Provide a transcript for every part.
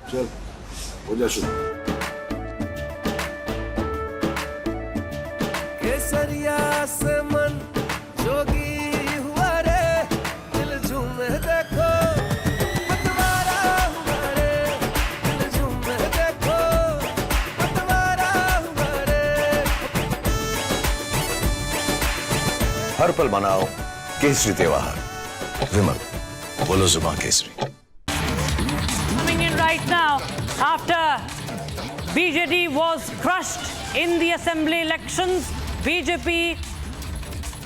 चल हो जा शुरू। केसरिया से मन जोगी हुआ रे, दिल झूमे देखो पतवारा हुआ रे, दिल झूमे देखो पतवारा हुआ रे। हर पल मनाओ केसरी त्योहार। विमल, बोलो जुबान Kesari. Coming in right now, after BJD was crushed in the assembly elections, BJP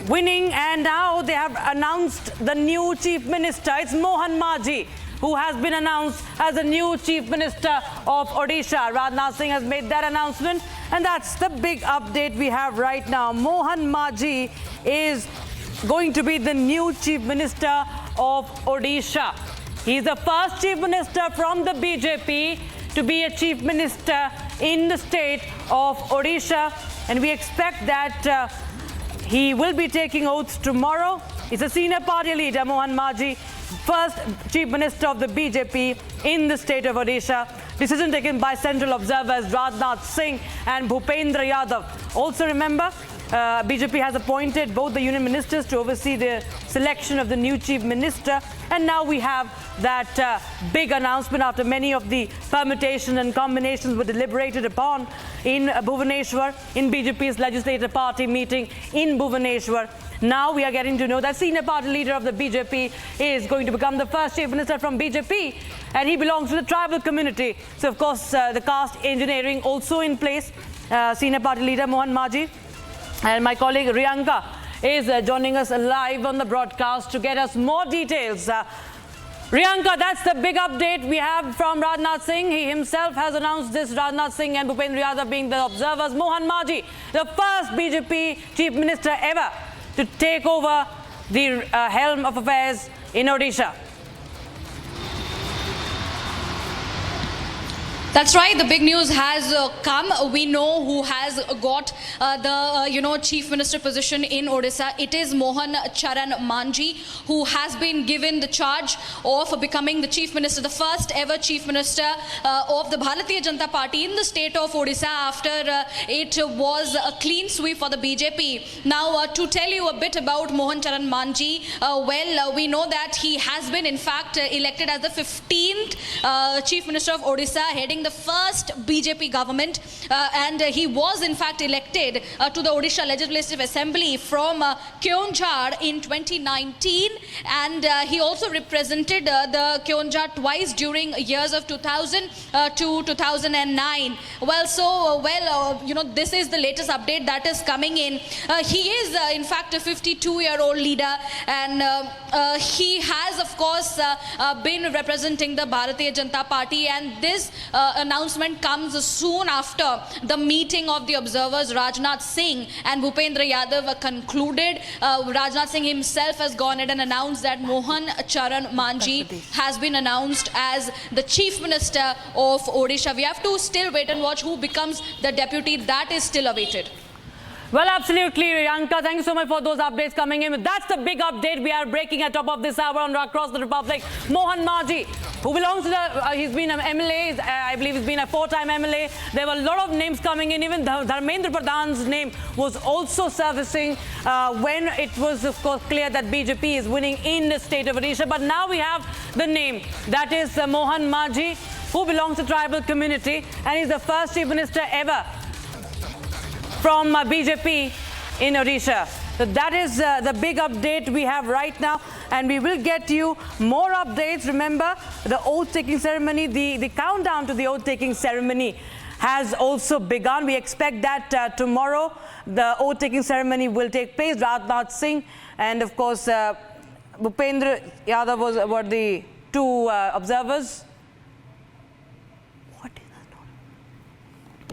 winning, and now they have announced the new chief minister. It's Mohan Maji, who has been announced as the new chief minister of Odisha. Rajnath Singh has made that announcement, and that's the big update we have right now. Mohan Maji is going to be the new chief minister of Odisha. He's the first chief minister from the BJP to be a chief minister in the state of Odisha, and we expect that he will be taking oaths tomorrow. He's a senior party leader, Mohan Maji, first chief minister of the BJP in the state of Odisha. Decision taken by central observers Rajnath Singh and Bhupendra Yadav. Also remember, BJP has appointed both the union ministers to oversee the selection of the new chief minister, and now we have that big announcement after many of the permutations and combinations were deliberated upon in Bhubaneswar, in BJP's legislative party meeting in Bhubaneswar. Now we are getting to know that senior party leader of the BJP is going to become the first chief minister from BJP, and he belongs to the tribal community. So of course the caste engineering also in place. Senior party leader Mohan Maji. And my colleague Riyanka is joining us live on the broadcast to get us more details. Riyanka, that's the big update we have from Rajnath Singh. He himself has announced this, Rajnath Singh and Bhupendra Yadav being the observers. Mohan Maji, the first BJP chief minister ever to take over the helm of affairs in Odisha. That's right. The big news has come. We know who has got the chief minister position in Odisha. It is Mohan Charan Manji, who has been given the charge of becoming the chief minister, the first ever chief minister of the Bharatiya Janata Party in the state of Odisha after it was a clean sweep for the BJP. Now, to tell you a bit about Mohan Charan Manji, we know that he has been in fact elected as the 15th chief minister of Odisha, heading the first BJP government, and he was in fact elected to the Odisha Legislative Assembly from Keonjhar in 2019, and he also represented the Keonjhar twice during years of 2000 to 2009. This is the latest update that is coming in. He is in fact a 52-year-old leader, and he has of course been representing the Bharatiya Janata Party, and this announcement comes soon after the meeting of the observers Rajnath Singh and Bhupendra Yadav concluded. Rajnath Singh himself has gone ahead and announced that Mohan Charan Manji has been announced as the chief minister of Odisha. We have to still wait and watch who becomes the deputy. That is still awaited. Well, absolutely, Riyanka. Thank you so much for those updates coming in. That's the big update we are breaking at top of this hour on Across the Republic. Mohan Maji, who belongs to the, he's been an MLA, I believe he's been a 4-time MLA. There were a lot of names coming in. Even Dharmendra Pradhan's name was also surfacing when it was, of course, clear that BJP is winning in the state of Odisha. But now we have the name. That is Mohan Maji, who belongs to the tribal community, and he's the first chief minister ever from BJP in Odisha. So that is the big update we have right now, and we will get you more updates. Remember, the oath-taking ceremony, the countdown to the oath-taking ceremony has also begun. We expect that tomorrow the oath-taking ceremony will take place. Rajnath Singh and, of course, Bhupendra Yadav were the two observers.